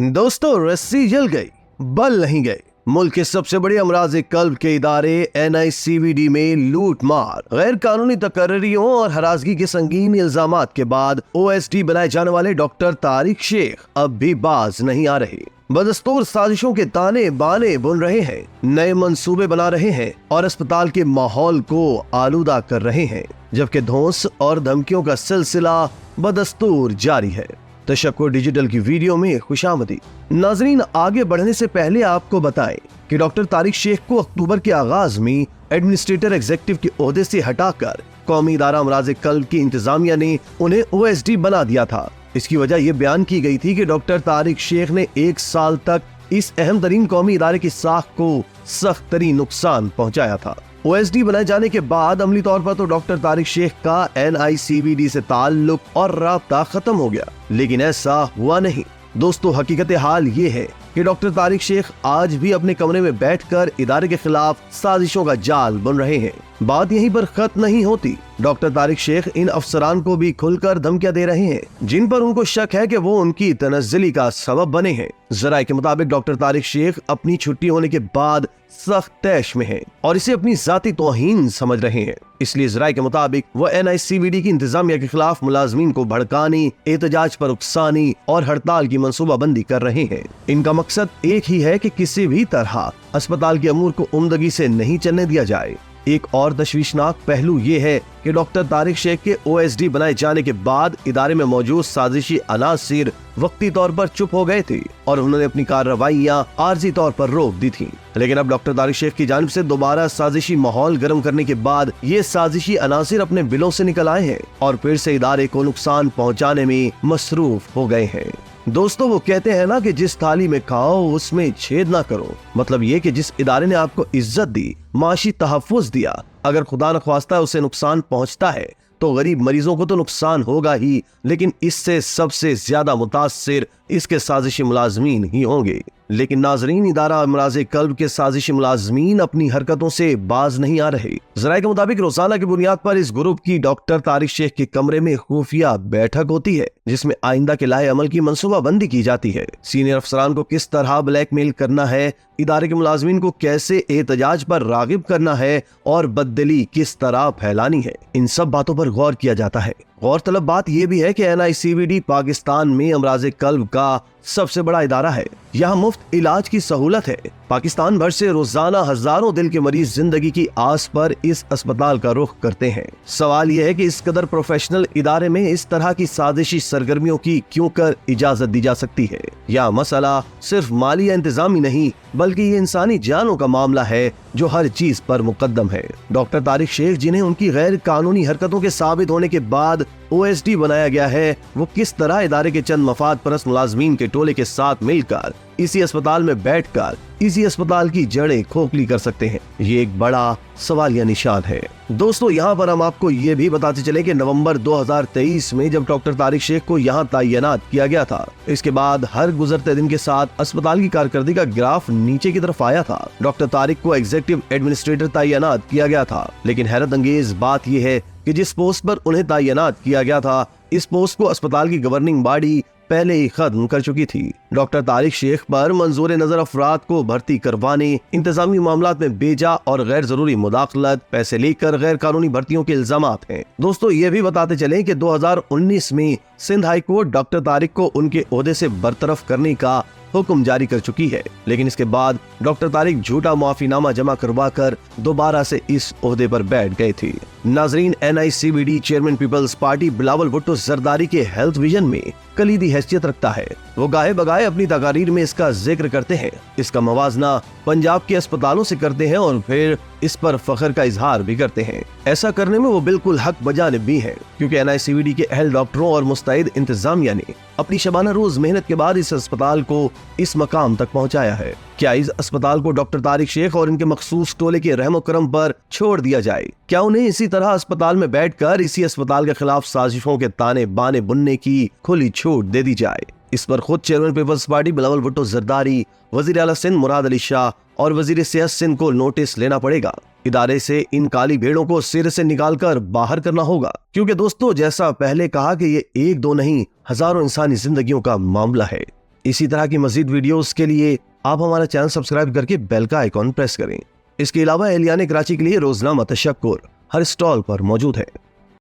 दोस्तों, रस्सी जल गई, बल नहीं गए। मुल्क के सबसे बड़े अमराज़े कल्ब के इदारे NICVD में लूट मार, गैर कानूनी तकर्रियों और हरासगी के संगीन इल्जामात के बाद OSD बनाए जाने वाले डॉक्टर तारिक शेख अब भी बाज नहीं आ रहे। बदस्तूर साजिशों के ताने बाने बुन रहे हैं, नए मंसूबे बना रहे हैं और अस्पताल के माहौल को आलूदा कर रहे हैं, जबकि धौंस और धमकियों का सिलसिला बदस्तूर जारी है। तशक्कुर डिजिटल की वीडियो में खुशामदी। नाजरीन, आगे बढ़ने से पहले आपको बताएं कि डॉक्टर तारिक शेख को अक्टूबर के आगाज में एडमिनिस्ट्रेटर एग्जीक्यूटिव के ओहदे से हटाकर कौमी इदारा अमराज़े कल्ब की इंतजामिया ने उन्हें OSD बना दिया था। इसकी वजह यह बयान की गई थी कि डॉक्टर तारिक शेख ने 1 साल तक इस अहम तरीन कौमी इदारे की साख को सख्त तरीन नुकसान पहुँचाया था। OSD बनाए जाने के बाद अमली तौर पर तो डॉक्टर तारिक शेख का NICVD से ताल्लुक और राब्ता खत्म हो गया, लेकिन ऐसा हुआ नहीं। दोस्तों, हकीकत हाल ये है कि डॉक्टर तारिक शेख आज भी अपने कमरे में बैठकर इदारे के खिलाफ साजिशों का जाल बुन रहे हैं। बात यहीं पर खत्म नहीं होती। डॉक्टर तारिक शेख इन अफसरान को भी खुलकर धमकियां दे रहे हैं, जिन पर उनको शक है कि वो उनकी तनज़्ज़ुली का सबब बने हैं। ज़राए के मुताबिक डॉक्टर तारिक शेख अपनी छुट्टी होने के बाद सख्त तैश में हैं और इसे अपनी जाती तौहीन समझ रहे हैं। इसलिए ज़राए के मुताबिक वो NICVD की इंतजामिया के खिलाफ मुलाजमीन को भड़काने, एहतजाज पर उकसाने और हड़ताल की मंसूबाबंदी कर रहे हैं। इनका मकसद एक ही है कि किसी भी तरह अस्पताल के अमूर को उम्दगी से नहीं चलने दिया जाए। एक और तशवीशनाक पहलू ये है कि डॉक्टर तारिक शेख के OSD बनाए जाने के बाद इदारे में मौजूद साजिशी अनासिर वक्ती तौर पर चुप हो गए थे और उन्होंने अपनी कार्रवाइयां आर्जी तौर पर रोक दी थी। लेकिन अब डॉक्टर तारिक शेख की जानिब से दोबारा साजिशी माहौल गर्म करने के बाद ये साजिशी अनासिर अपने बिलों से निकल आए हैं और फिर से इदारे को नुकसान पहुँचाने में मसरूफ हो गए हैं। दोस्तों, वो कहते हैं ना कि जिस थाली में खाओ उसमें छेद ना करो। मतलब ये कि जिस इदारे ने आपको इज्जत दी, माशी तहफ़्फ़ुज़ दिया, अगर खुदा न ख्वास्ता उसे नुकसान पहुंचता है तो गरीब मरीजों को तो नुकसान होगा ही, लेकिन इससे सबसे ज्यादा मुतासिर इसके साजिशी मुलाजमीन ही होंगे। लेकिन नाजरीन, इदारा अमराज़े कल्ब के साजिशी मुलाजमीन अपनी हरकतों से बाज नहीं आ रहे। ज़राए के मुताबिक रोजाना की बुनियाद पर इस ग्रुप की डॉक्टर तारिक शेख के कमरे में खुफिया बैठक होती है, जिसमें आइंदा के लाए अमल की मंसूबाबंदी की जाती है। सीनियर अफसरान को किस तरह ब्लैकमेल करना है, इदारे के मुलाजमीन को कैसे एहतजाज पर रागिब करना है और बददिली किस तरह फैलानी है, इन सब बातों पर गौर किया जाता है। गौरतलब बात यह भी है कि NICVD पाकिस्तान में अमराज़े कल्ब का सबसे बड़ा इदारा है। यहाँ मुफ्त इलाज की सहूलत है। पाकिस्तान भर से रोजाना हजारों दिल के मरीज जिंदगी की आस पर इस अस्पताल का रुख करते हैं। सवाल यह है कि इस कदर प्रोफेशनल इदारे में इस तरह की साजिशी सरगर्मियों की क्यों कर इजाजत दी जा सकती है। यह मसला सिर्फ माली या इंतजामी नहीं, बल्कि ये इंसानी जानों का मामला है जो हर चीज पर मुकद्दम है। डॉक्टर तारिक शेख, जिन्हें उनकी गैर कानूनी हरकतों के साबित होने के बाद OSD बनाया गया है, वो किस तरह इदारे के चंद मफाद परस्त मुलाजमीन के टोले के साथ मिलकर इसी अस्पताल में बैठकर इसी अस्पताल की जड़ें खोखली कर सकते हैं, ये एक बड़ा सवालिया निशान है। दोस्तों, यहाँ पर हम आपको ये भी बताते चले कि नवंबर 2023 में जब डॉक्टर तारिक शेख को यहाँ तैनात किया गया था, इसके बाद हर गुजरते दिन के साथ अस्पताल की कारकर्दगी का ग्राफ नीचे की तरफ आया था। डॉक्टर तारिक को एग्जीक्यूटिव एडमिनिस्ट्रेटर तैनात किया गया था, लेकिन हैरत अंगेज बात यह है कि जिस पोस्ट पर उन्हें तैनात किया गया था, इस पोस्ट को अस्पताल की गवर्निंग बॉडी पहले ही खत्म कर चुकी थी। डॉक्टर तारिक शेख पर मंजूर नजर अफराद को भर्ती करवाने, इंतजामी मामलात में बेजा और गैर जरूरी मुदाखलत, पैसे लेकर गैर कानूनी भर्तियों के इल्जामात हैं। दोस्तों, ये भी बताते चलें कि 2019 में Sindh high court doctor Tariq को उनके ओहदे से बरतरफ करने का हुक्म जारी कर चुकी है, लेकिन इसके बाद डॉक्टर तारिक झूठा माफीनामा जमा करवाकर दोबारा से इस ओहदे पर बैठ गए थे। नाजरीन, NICVD चेयरमैन पीपल्स पार्टी बिलावल भुट्टो जरदारी के हेल्थ विजन में कलीदी हैसियत रखता है। वो गाहे बगाए अपनी तकारीर में इसका जिक्र करते हैं, इसका मवाजना पंजाब के अस्पतालों से करते हैं और फिर इस पर फख्र का इजहार भी करते हैं। ऐसा करने में वो बिल्कुल हक बजानिब भी हैं, क्योंकि NICVD के अहल डॉक्टरों और मुस्तैद इंतजामिया ने अपनी शबाना रोज मेहनत के बाद इस अस्पताल को इस मकाम तक पहुंचाया है। क्या इस अस्पताल को डॉक्टर तारिक शेख और इनके मखसूस टोले के रहमो करम पर छोड़ दिया जाए? क्या उन्हें इसी तरह अस्पताल में बैठकर इसी अस्पताल के खिलाफ साजिशों के ताने बाने बुनने की खुली छूट दे दी जाए? इस पर खुद चेयरमैन पीपल्स पार्टी बिलावल भुट्टो जरदारी, वजीर आला सिंध मुराद अली शाह और वजीर सेहत सिंध को नोटिस लेना पड़ेगा। इदारे से इन काली भेड़ों को सिर से निकालकर बाहर करना होगा, क्योंकि दोस्तों, जैसा पहले कहा कि ये एक दो नहीं हजारों इंसानी जिंदगियों का मामला है। इसी तरह की मजीद वीडियोस के लिए आप हमारा चैनल सब्सक्राइब करके बेल का आइकॉन प्रेस करें। इसके अलावा एलियाने कराची के लिए रोजनामा तशक्कुर हर स्टॉल पर मौजूद है।